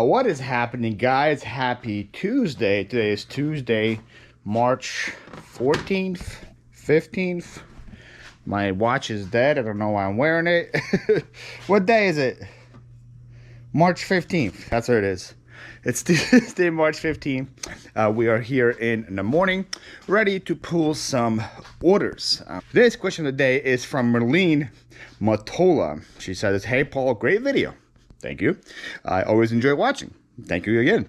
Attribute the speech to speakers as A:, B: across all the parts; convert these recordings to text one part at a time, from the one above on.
A: What is happening, guys? Happy Tuesday. Today is Tuesday, March 14th, 15th. My watch is dead. I don't know why I'm wearing it. What day is it? March 15th. That's what it is. It's Tuesday, March 15th. We are here in the morning, ready to pull some orders. Today's question of the day is from Merlene Matola. She says, "Hey, Paul, great video." Thank you. I always enjoy watching. Thank you again.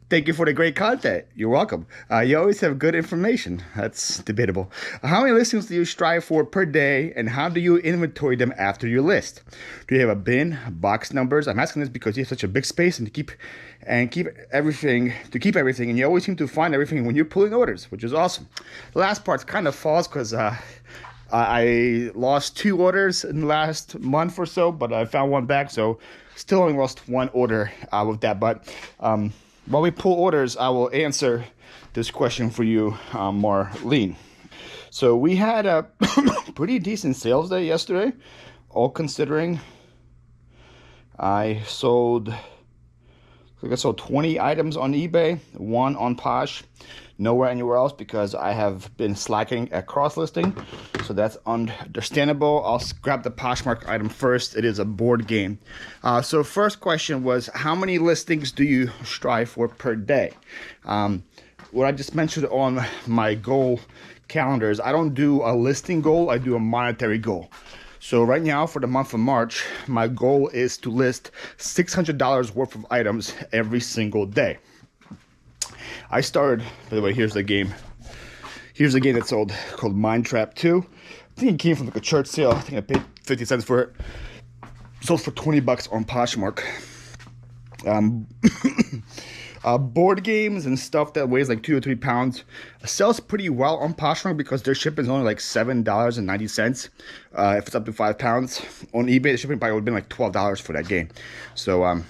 A: Thank you for the great content. You're welcome. You always have good information. That's debatable. How many listings do you strive for per day, and how do you inventory them after you list? Do you have a bin, box numbers? I'm asking this because you have such a big space and keep everything, and you always seem to find everything when you're pulling orders, which is awesome. The last part's kind of false because I lost 2 orders in the last month or so, but I found one back, so still only lost 1 order with that. But while we pull orders, I will answer this question for you, Marlene. So we had a pretty decent sales day yesterday, all considering. I sold 20 items on eBay, 1 on Posh, nowhere anywhere else because I have been slacking at cross listing, so that's understandable. I'll grab the Poshmark item first. It is a board game. So first question was, how many listings do you strive for per day? What I just mentioned on my goal calendars, I don't do a listing goal, I do a monetary goal. So right now, for the month of March, my goal is to list $600 worth of items every single day. I started, by the way, here's the game. Here's a game that's sold called Mind Trap 2. I think it came from like a church sale. I think I paid 50 cents for it. Sold for 20 bucks on Poshmark. Board games and stuff that weighs like 2 or 3 pounds sells pretty well on Poshmark because their shipping is only like $7.90 if it's up to 5 pounds. On eBay, the shipping probably would have been like $12 for that game. So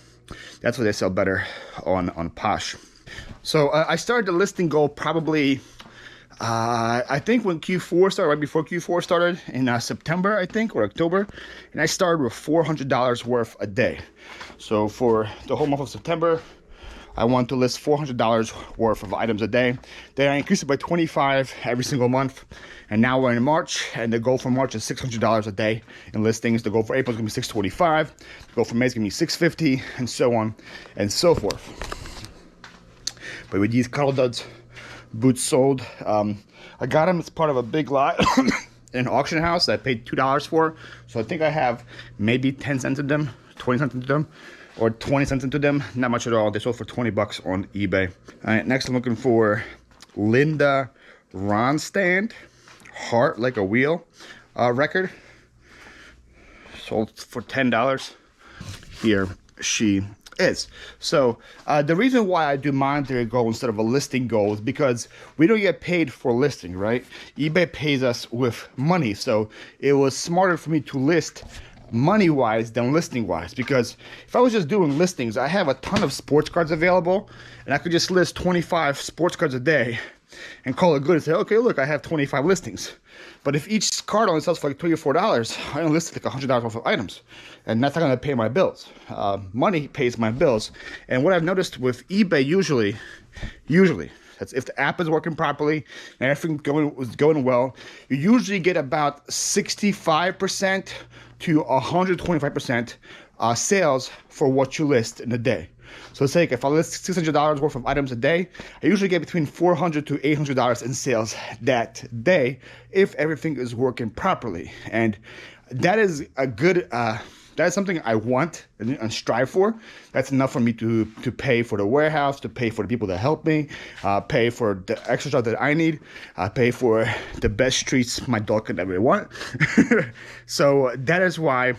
A: that's why they sell better on Posh. So I started the listing goal probably, I think when Q4 started, right before Q4 started in September, I think, or October. And I started with $400 worth a day. So for the whole month of September, I want to list $400 worth of items a day. Then I increased it by 25 every single month. And now we're in March, and the goal for March is $600 a day in listings. The goal for April is gonna be $625. The goal for May is gonna be $650, and so on and so forth. But with these Cuddle Duds boots sold, I got them as part of a big lot in an auction house that I paid $2 for. So I think I have maybe 10 cents in them, 20 cents into them, or 20 cents into them. Not much at all. They sold for 20 bucks on eBay. All right, next I'm looking for Linda Ronstadt, Heart Like a Wheel record. Sold for $10. Here she is. So the reason why I do monetary goal instead of a listing goal is because we don't get paid for listing, right? eBay pays us with money. So it was smarter for me to list money-wise than listing-wise, because if I was just doing listings, I have a ton of sports cards available, and I could just list 25 sports cards a day and call it good and say, okay, look, I have 25 listings. But if each card only sells for like $3 or $4, I only listed like $100 worth of items, and that's not going to pay my bills. Money pays my bills. And what I've noticed with eBay, usually, that's if the app is working properly and everything was going well, you usually get about 65% to 125% sales for what you list in a day. So say if I list $600 worth of items a day, I usually get between $400 to $800 in sales that day if everything is working properly. And that is a good, that is something I want and strive for. That's enough for me to pay for the warehouse, to pay for the people that help me, pay for the extra stuff that I need, pay for the best treats my dog could ever want. So that is why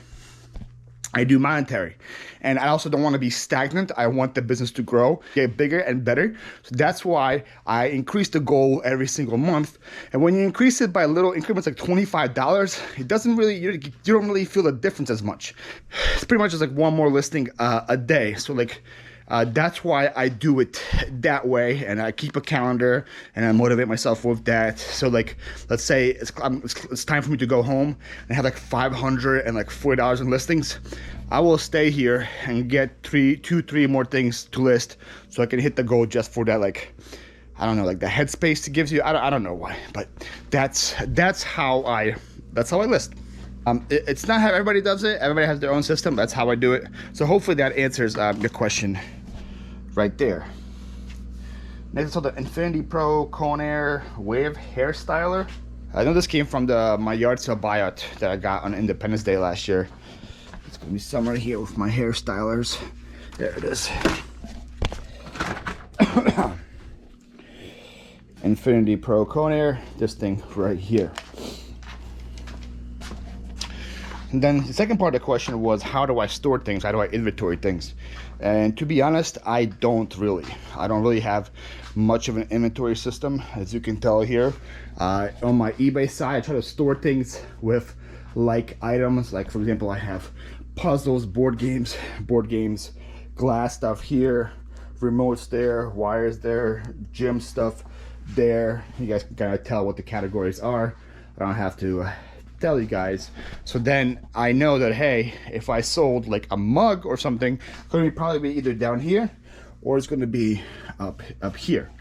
A: I do monetary. And I also don't want to be stagnant. I want the business to grow, get bigger and better. So that's why I increase the goal every single month. And when you increase it by little increments, like $25, it doesn't really, you don't really feel the difference as much. It's pretty much just like one more listing a day. So like, that's why I do it that way, and I keep a calendar and I motivate myself with that. So like, let's say it's time for me to go home and have like $540 in listings. I will stay here and get three more things to list so I can hit the goal just for that, like, I don't know, like the headspace it gives you. I don't know why, but that's how I list. It's not how everybody does it. Everybody has their own system. That's how I do it. So hopefully that answers your question right there. Next, I saw the Infinity Pro Conair Wave Hair Styler. I know this came from my yard sale buyout that I got on Independence Day last year. It's gonna be summer here with my hair stylers. There it is. Infinity Pro Conair, this thing right here. And then the second part of the question was, how do I store things? How do I inventory things? And to be honest, I don't really have much of an inventory system, as you can tell here. On my eBay side, I try to store things with like items. Like, for example, I have puzzles, board games, glass stuff here, remotes there, wires there, gym stuff there. You guys can kind of tell what the categories are. I don't have to tell you guys. So then I know that, hey, if I sold like a mug or something, it's going to probably be either down here or it's going to be up here.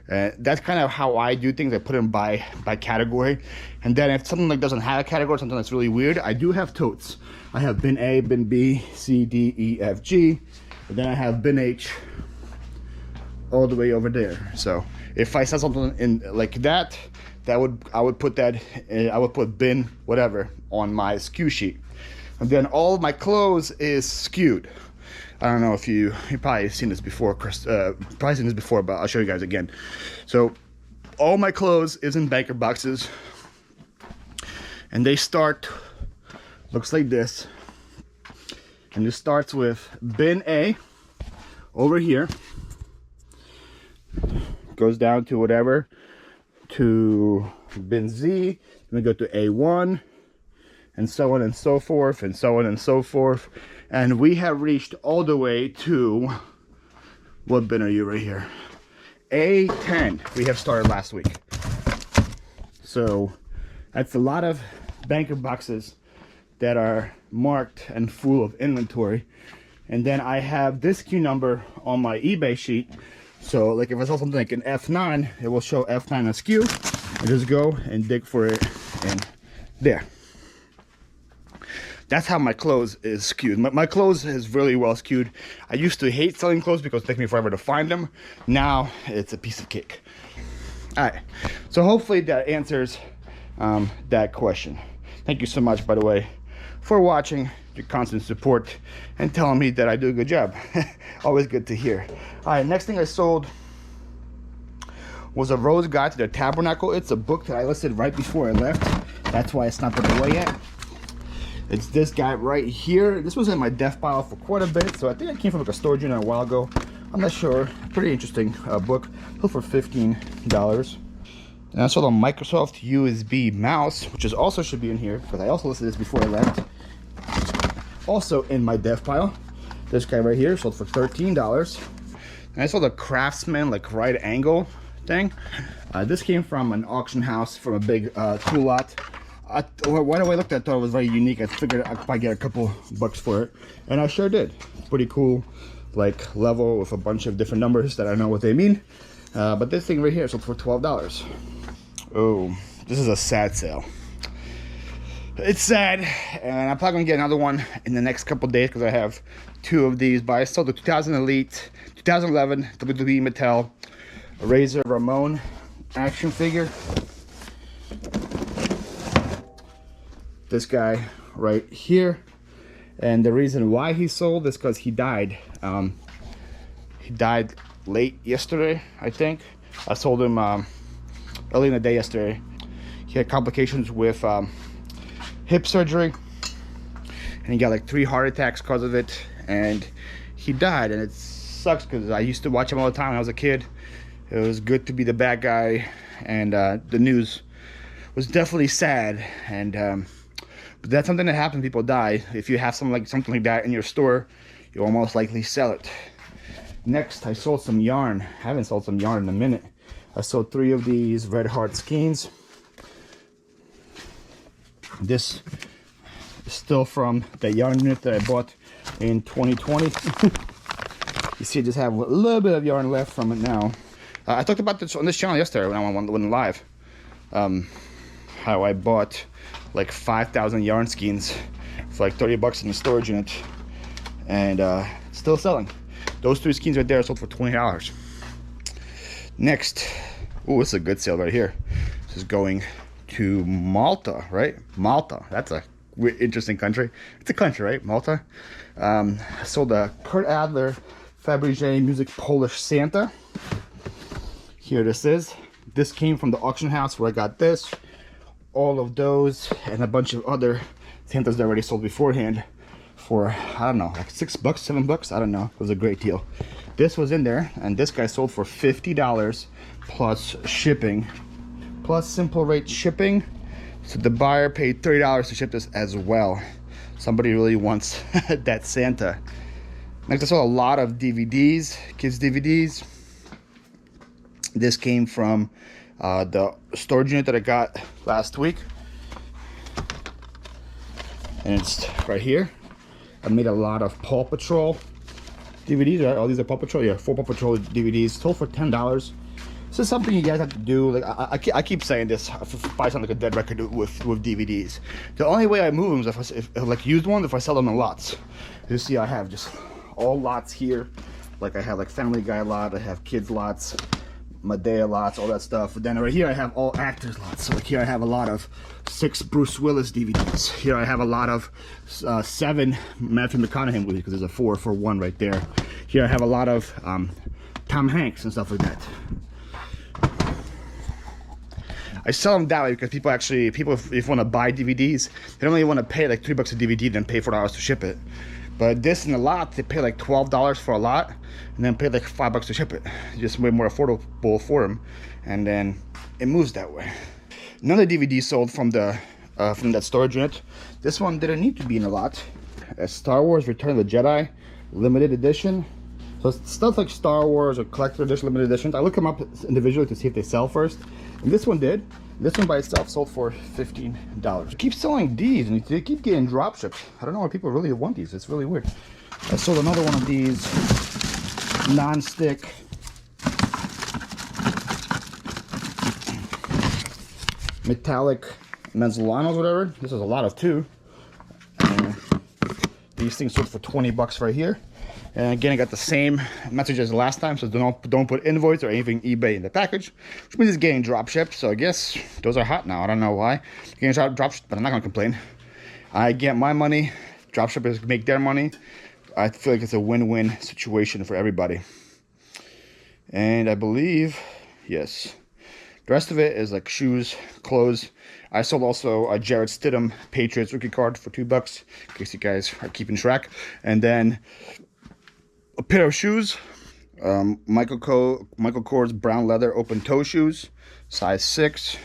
A: That's kind of how I do things. I put them by category. And then if something like doesn't have a category, something that's really weird, I do have totes. I have bin A, bin B, C, D, E, F, G, and then I have bin H all the way over there. So if I saw something in like that, I would put bin whatever on my SKU sheet. And then all of my clothes is skewed. I don't know if you probably seen this before, Chris. Probably seen this before, but I'll show you guys again. So all my clothes is in banker boxes, and they start, looks like this. And it starts with bin A over here, goes down to whatever, to bin Z, then we go to A1, and so on and so forth, and so on and so forth. And we have reached all the way to, what bin are you right here? A10. We have started last week. So that's a lot of banker boxes that are marked and full of inventory. And then I have this SKU number on my eBay sheet. So like if I saw something like an F9, it will show F9 SKU. I just go and dig for it and there. That's how my clothes is skewed. My clothes is really well skewed. I used to hate selling clothes because it takes me forever to find them. Now it's a piece of cake. All right, so hopefully that answers that question. Thank you so much, by the way, for watching, your constant support, and telling me that I do a good job. Always good to hear. All right, next thing I sold was a Rose Guide to the Tabernacle. It's a book that I listed right before I left. That's why it's not put away yet. It's this guy right here. This was in my dev pile for quite a bit, so I think it came from like a storage unit a while ago. I'm not sure. Pretty interesting book. Sold for $15. And I saw the Microsoft USB mouse, which is also should be in here because I also listed this before I left. Also in my dev pile. This guy right here sold for $13. And I saw the Craftsman like right angle thing. This came from an auction house from a big tool lot. Right away I looked at it, I thought it was very unique. I figured I'd probably get a couple bucks for it, and I sure did. Pretty cool, like level with a bunch of different numbers that I know what they mean. But this thing right here sold for $12. Oh, this is a sad sale. It's sad, and I'm probably gonna get another one in the next couple days because I have two of these. But I sold the 2000 Elite, 2011 WWE Mattel Razor Ramon action figure. This guy right here, and the reason why he sold is because he died. He died late yesterday, I think. I sold him early in the day yesterday. He had complications with hip surgery, and he got like 3 heart attacks because of it, and he died. And it sucks because I used to watch him all the time when I was a kid. It was good to be the bad guy, and the news was definitely sad. And but that's something that happens. People die. If you have something like that in your store, you'll almost likely sell it. Next, I sold some yarn. I haven't sold some yarn in a minute. I sold 3 of these Red Heart skeins. This is still from the yarn unit that I bought in 2020. You see, I just have a little bit of yarn left from it now. I talked about this on this channel yesterday when I went live. How I bought like 5,000 yarn skeins for like 30 bucks in the storage unit, and still selling. Those 3 skeins right there sold for $20. Next, oh, this is a good sale right here. This is going to Malta, right? Malta, that's a interesting country. It's a country, right? Malta. I sold a Kurt Adler Fabergé Music Polish Santa. Here this is. This came from the auction house where I got this, all of those, and a bunch of other Santas that I already sold beforehand for, I don't know, like $6, $7, I don't know. It was a great deal. This was in there, and this guy sold for $50 plus shipping, plus simple rate shipping. So the buyer paid $30 to ship this as well. Somebody really wants that Santa. Next, I saw a lot of DVDs, kids DVDs. This came from the storage unit that I got last week, and it's right here. I made a lot of Paw Patrol DVDs, right? All these are Paw Patrol. Yeah, 4 Paw Patrol DVDs, sold for $10. This is something you guys have to do. Like I keep saying this, if I sound like a dead record with DVDs. The only way I move them is if like used ones, if I sell them in lots. You see, I have just all lots here. Like I have like Family Guy lot, I have kids lots, Medea lots, all that stuff. But then right here I have all actors lots. So like here I have a lot of 6 Bruce Willis DVDs. Here I have a lot of 7 Matthew McConaughey movies, because there's a 4 for 1 right there. Here I have a lot of Tom Hanks and stuff like that. I sell them that way because people if you want to buy DVDs, they don't really want to pay like $3 a DVD, then pay $4 to ship it. But this in a lot, they pay like $12 for a lot, and then pay like $5 to ship it. Just way more affordable for them, and then it moves that way. Another DVD sold from that storage unit. This one didn't need to be in a lot. A Star Wars Return of the Jedi limited edition. So stuff like Star Wars or collector edition limited editions, I look them up individually to see if they sell first. And this one did. This one by itself sold for $15. I keep selling these, and they keep getting drop shipped. I don't know why people really want these. It's really weird. I sold another one of these non-stick metallic Mezzanos, whatever. This is a lot of 2. These things sold for $20 right here. And again, I got the same message as the last time, so don't put invoice or anything eBay in the package, which means it's getting drop shipped. So I guess those are hot now. I don't know why. Getting drop shipped, but I'm not gonna complain. I get my money, drop shippers make their money. I feel like it's a win-win situation for everybody. And I believe, yes, the rest of it is like shoes, clothes. I sold also a Jared Stidham Patriots rookie card for $2, in case you guys are keeping track. And then a pair of shoes, Michael Kors brown leather open toe shoes, size 6.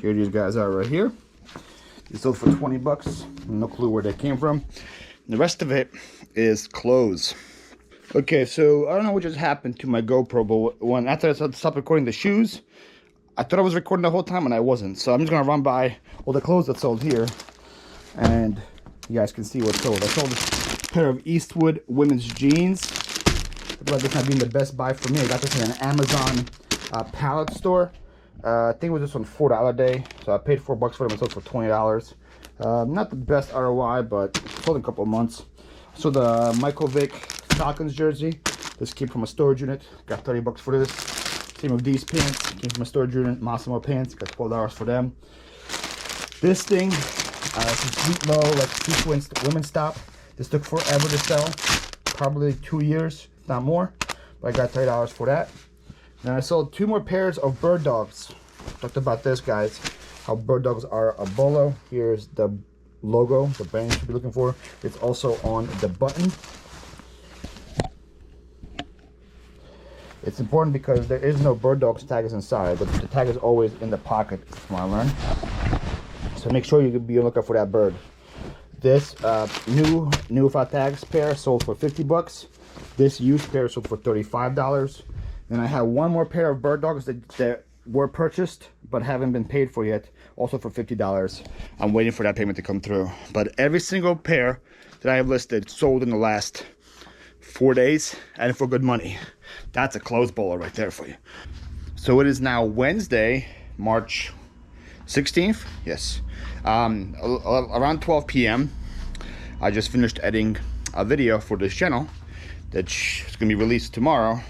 A: Here these guys are right here. These sold for $20. No clue where they came from. And the rest of it is clothes. Okay, so I don't know what just happened to my GoPro, but after I stopped recording the shoes, I thought I was recording the whole time and I wasn't. So I'm just gonna run by all the clothes that sold here, and you guys can see what's sold. I sold a pair of Eastwood women's jeans. But this not being the best buy for me. I got this in an Amazon pallet store. I think it was just on $4 day. So I paid $4 for them and sold for $20. Not the best ROI, but sold in a couple of months. So the Michael Vick Falcons jersey. This came from a storage unit. Got $30 for this. Same with these pants. Came from a storage unit. Massimo pants. Got $12 for them. This thing. Some sweet low, like sequenced women's top. This took forever to sell, probably 2 years, if not more. But I got $30 for that. Then I sold 2 more pairs of bird dogs. Talked about this, guys. How bird dogs are a bolo. Here's the logo, the brand you should be looking for. It's also on the button. It's important because there is no bird dogs tags inside, but the tag is always in the pocket, from what I learned. So make sure you be on the lookout for that bird. This new without tags pair sold for $50. This used pair sold for $35. Then I have one more pair of bird dogs that were purchased but haven't been paid for yet, also for $50. I'm waiting for that payment to come through. But every single pair that I have listed sold in the last 4 days, and for good money. That's a clothes bowler right there for you. So it is now Wednesday, March 16th. Yes, around 12 p.m. I just finished editing a video for this channel that's gonna be released tomorrow,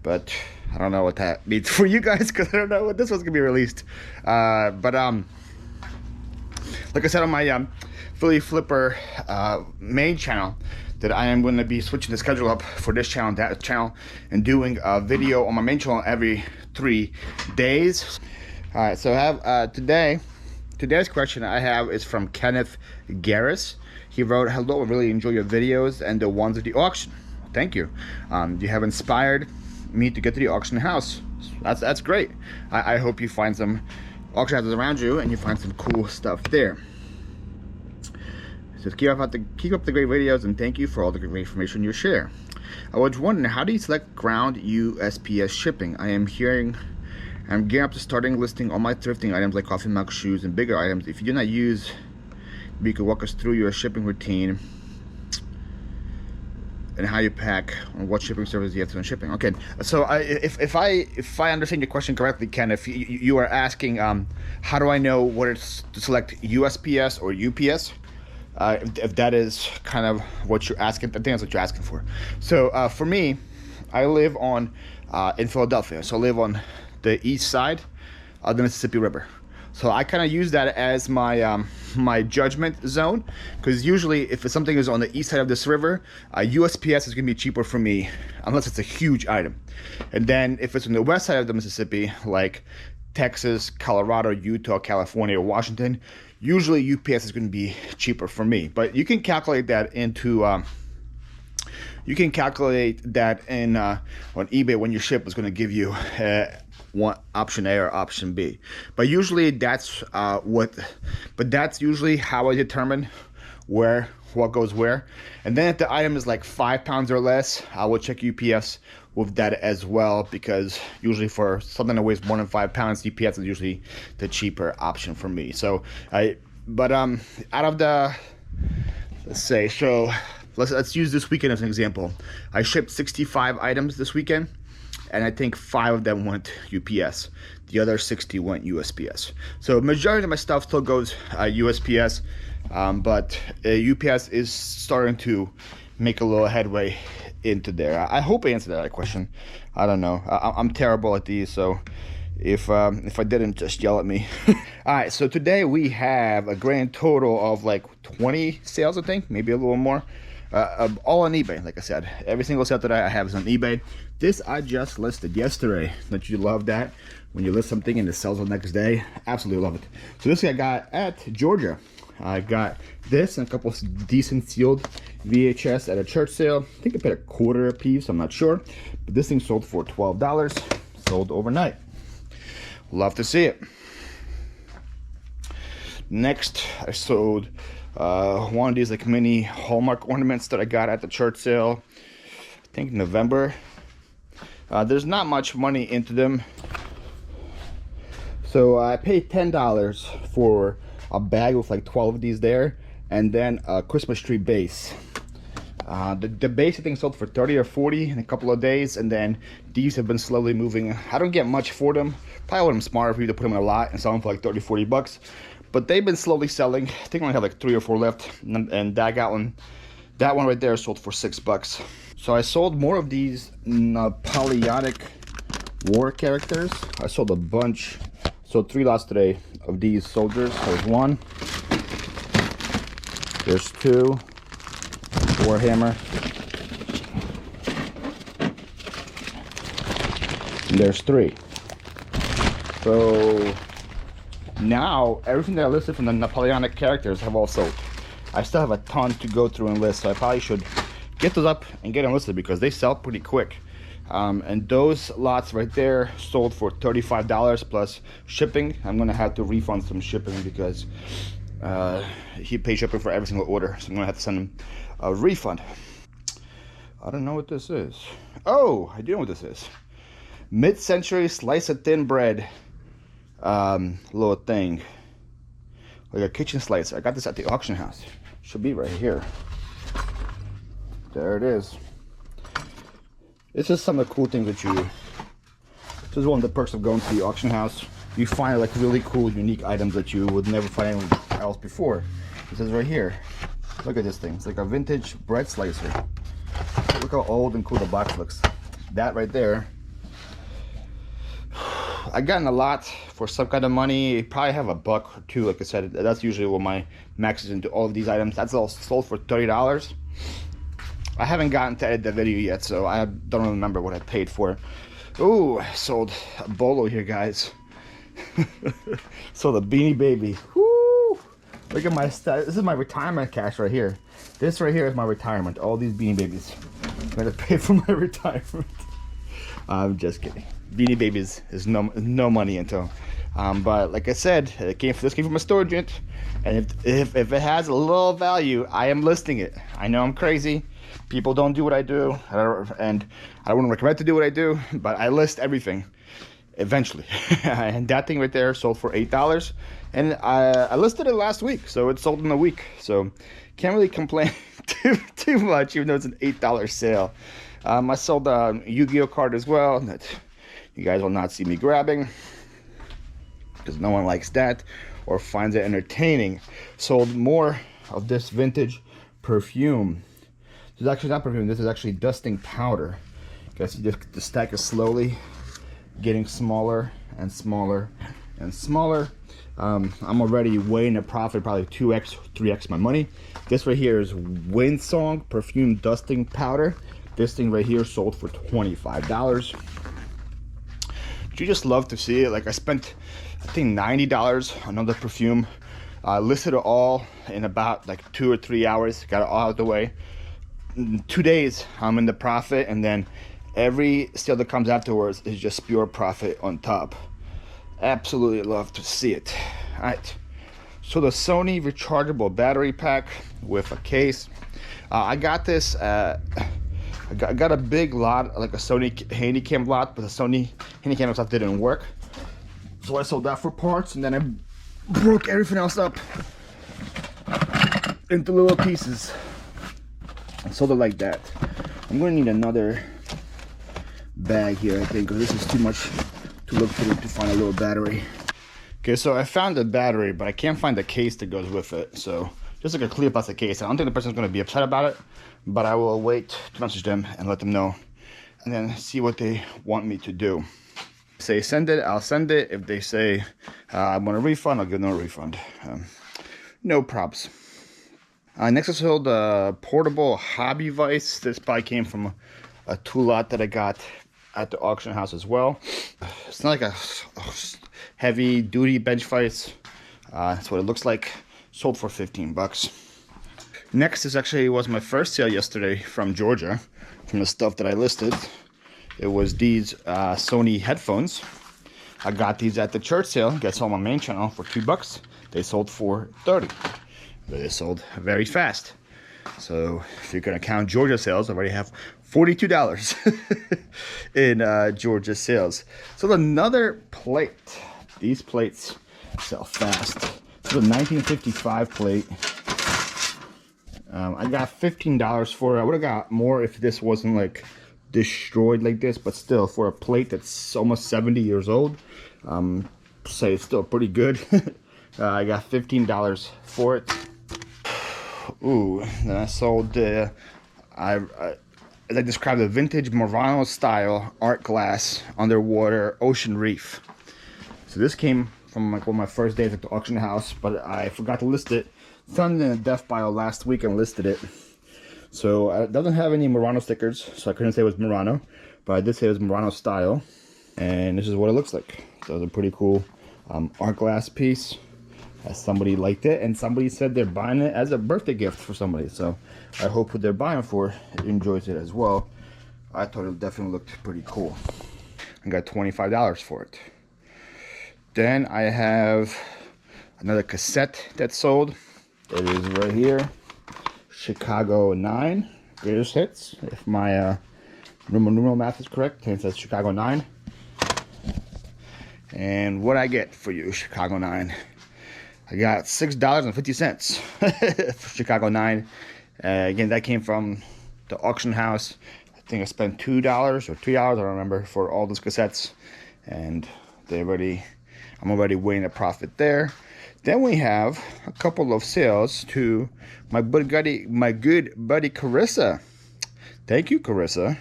A: but I don't know what that means for you guys because I don't know what this one's gonna be released. Like I said on my Philly Flipper main channel, that I am going to be switching the schedule up for this channel and that channel, and doing a video on my main channel every 3 days. All right, so I have today's question I have is from Kenneth Garris. He wrote, "Hello, I really enjoy your videos and the ones at the auction." Thank you. You have inspired me to get to the auction house. That's great. I hope you find some auction houses around you and you find some cool stuff there. So keep up the great videos, and thank you for all the great information you share. I was wondering, how do you select ground USPS shipping? I'm gearing up to starting listing all my thrifting items like coffee mug, shoes, and bigger items. If you do not use, you could walk us through your shipping routine and how you pack, and what shipping service you have to on shipping. Okay, so if I understand your question correctly, Ken, if you are asking how do I know whether to select USPS or UPS? If that is kind of what you're asking, I think that's what you're asking for. So for me, I live in Philadelphia, so I live on the east side of the Mississippi River. So I kind of use that as my my judgment zone, because usually if something is on the east side of this river, USPS is going to be cheaper for me unless it's a huge item. And then if it's on the west side of the Mississippi, like Texas, Colorado, Utah, California, or Washington, usually UPS is going to be cheaper for me. But you can calculate that into on eBay when your ship is going to give you one option A or option B. But usually that's usually how I determine what goes where. And then if the item is like 5 pounds or less, I will check UPS with that as well, because usually for something that weighs more than 5 pounds, UPS is usually the cheaper option for me. So out of the, let's use this weekend as an example. I shipped 65 items this weekend, and I think 5 of them went UPS. The other 60 went USPS. So majority of my stuff still goes USPS, but UPS is starting to make a little headway into there. I hope I answered that question. I don't know. I'm terrible at these, so if I didn't, just yell at me. All right, so today we have a grand total of like 20 sales, I think, maybe a little more. All on eBay. Like I said, every single sale that I have is on eBay. This I just listed yesterday. Don't you love that? When you list something and it sells the next day, absolutely love it. So this I got at Georgia. I got this and a couple of decent sealed VHS at a church sale. I think I paid $0.25 a piece, I'm not sure. But this thing sold for $12. Sold overnight. Love to see it. Next, I sold one of these like mini Hallmark ornaments that I got at the church sale, I think November. There's not much money into them, so I paid $10 for a bag with like 12 of these there, and then a Christmas tree base. The base I think sold for 30 or 40 in a couple of days, and then these have been slowly moving. I don't get much for them. Probably would have been smarter for you to put them in a lot and sell them for like 30-40 bucks. But they've been slowly selling. I think I only have like 3 or 4 left, and that one right there sold for $6. So I sold more of these Napoleonic war characters. I sold a bunch. Sold 3 lots today of these soldiers. There's 1. There's 2. Warhammer. And there's 3. So now everything that I listed from the Napoleonic characters have all sold. I still have a ton to go through and list, so I probably should get those up and get them listed because they sell pretty quick. And those lots right there sold for $35 plus shipping. I'm gonna have to refund some shipping because he paid shipping for every single order, so I'm gonna have to send him a refund. I don't know what this is. Oh, I do know what this is. Mid-century slice of thin bread little thing, like a kitchen slicer. I got this at the auction house. Should be right here. There it is. This is some of the cool things that you. This is one of the perks of going to the auction house. You find like really cool, unique items that you would never find anywhere else before. This is right here. Look at this thing. It's like a vintage bread slicer. Look how old and cool the box looks. That right there. I gotten a lot for some kind of money. Probably have a buck or two, like I said. That's usually what my max is into all of these items. That's all sold for $30. I haven't gotten to edit the video yet, so I don't remember what I paid for it. Ooh, I sold a bolo here, guys. Sold a Beanie Baby. Woo! Look at my stuff. This is my retirement cash right here. This right here is my retirement. All these Beanie Babies. I'm gonna pay for my retirement. I'm just kidding. Beanie Babies is no money into. But like I said, this came from a storage unit, and if it has a little value, I am listing it. I know I'm crazy. People don't do what I do, and I wouldn't recommend to do what I do, but I list everything eventually. And that thing right there sold for $8, and I listed it last week, so it sold in a week. So can't really complain too much, even though it's an $8 sale. I sold a Yu-Gi-Oh card as well that you guys will not see me grabbing, because no one likes that or finds it entertaining. Sold more of this vintage perfume. This is actually not perfume, this is actually dusting powder. You guys see the stack is slowly getting smaller and smaller and smaller. I'm already way in a profit, probably 2x, 3x my money. This right here is Windsong perfume dusting powder. This thing right here sold for $25. You just love to see it. Like I spent, I think $90 on another perfume. Listed it all in about like 2 or 3 hours. Got it all out of the way. In 2 days, I'm in the profit, and then every sale that comes afterwards is just pure profit on top. Absolutely love to see it. All right. So the Sony rechargeable battery pack with a case. I got this. I got a big lot, like a Sony Handycam lot, but the Sony Handycam stuff didn't work. So I sold that for parts, and then I broke everything else up into little pieces. I sold it like that. I'm gonna need another bag here, I think, because this is too much to look through to find a little battery. Okay, so I found the battery, but I can't find the case that goes with it. So just like a clear plastic case. I don't think the person's gonna be upset about it, but I will wait to message them and let them know, and then see what they want me to do. If they send it, I'll send it. If they say I want a refund, I'll give them a refund. No props. Next I sold a portable hobby vise. This probably came from a tool lot that I got at the auction house as well. It's not like a heavy duty bench vise. That's what it looks like. Sold for $15. Next is actually was my first sale yesterday from Georgia, from the stuff that I listed. It was these Sony headphones. I got these at the church sale. Gets on my main channel for $2. They sold for $30. But they sold very fast. So if you're gonna count Georgia sales, I already have $42 in Georgia sales. So another plate. These plates sell fast. This is a 1955 plate. I got $15 for it. I would have got more if this wasn't like destroyed like this, but still, for a plate that's almost 70 years old, say it's still pretty good. I got $15 for it. Ooh, then I sold as I described, the vintage Murano style art glass underwater ocean reef. So this came from like one of my first days at the auction house, but I forgot to list it. Found it in a death pile last week and listed it. So it doesn't have any Murano stickers, so I couldn't say it was Murano, but I did say it was Murano style, and this is what it looks like. So it's a pretty cool art glass piece. Somebody liked it, and somebody said they're buying it as a birthday gift for somebody. So I hope who they're buying for enjoys it as well. I thought it definitely looked pretty cool. I got $25 for it. Then I have another cassette that sold. It is right here. Chicago 9 greatest hits. If my numeral math is correct, it says Chicago 9. And what I get for you, Chicago 9? I got $6.50 for Chicago 9. Again, that came from the auction house. I think I spent $2 or $3, I don't remember, for all those cassettes. And I'm already weighing a profit there. Then we have a couple of sales to my good buddy Carissa. Thank you, Carissa.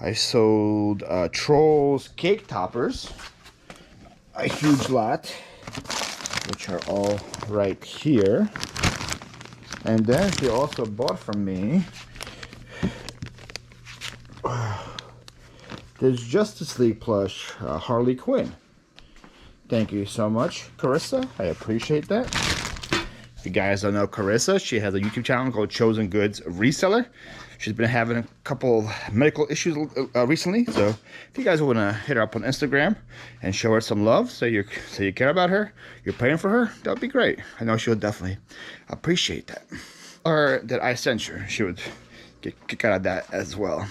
A: I sold Trolls cake toppers, a huge lot, which are all right here. And then she also bought from me this Justice League plush, Harley Quinn. Thank you so much, Carissa. I appreciate that. If you guys don't know Carissa, she has a YouTube channel called Chosen Goods Reseller. She's been having a couple medical issues recently, so if you guys want to hit her up on Instagram and show her some love, so you care about her, you're praying for her, that would be great. I know she'll definitely appreciate that. Or that I sent her, she would get a kick out of that as well.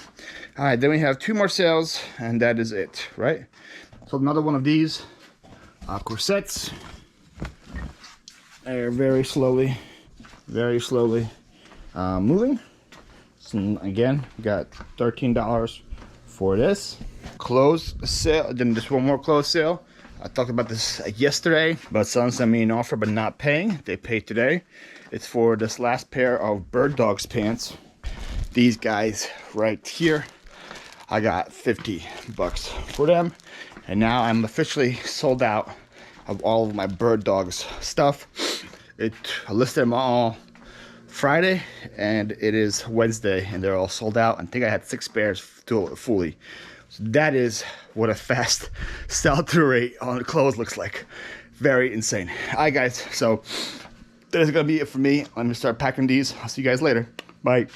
A: All right, then we have 2 more sales, and that is it, right? So another one of these corsets. They're very slowly moving. So again, we got $13 for this closed sale. Then just one more closed sale. I talked about this yesterday, but someone sent me an offer but not paying. They paid today. It's for this last pair of Bird Dogs pants. These guys right here. I got $50 for them, and now I'm officially sold out of all of my Bird Dogs stuff. I listed them all Friday, and it is Wednesday, and they're all sold out. I think I had 6 pairs fully. So that is what a fast sell-through rate on clothes looks like. Very insane. All right, guys, so that is gonna be it for me. Let me start packing these. I'll see you guys later. Bye.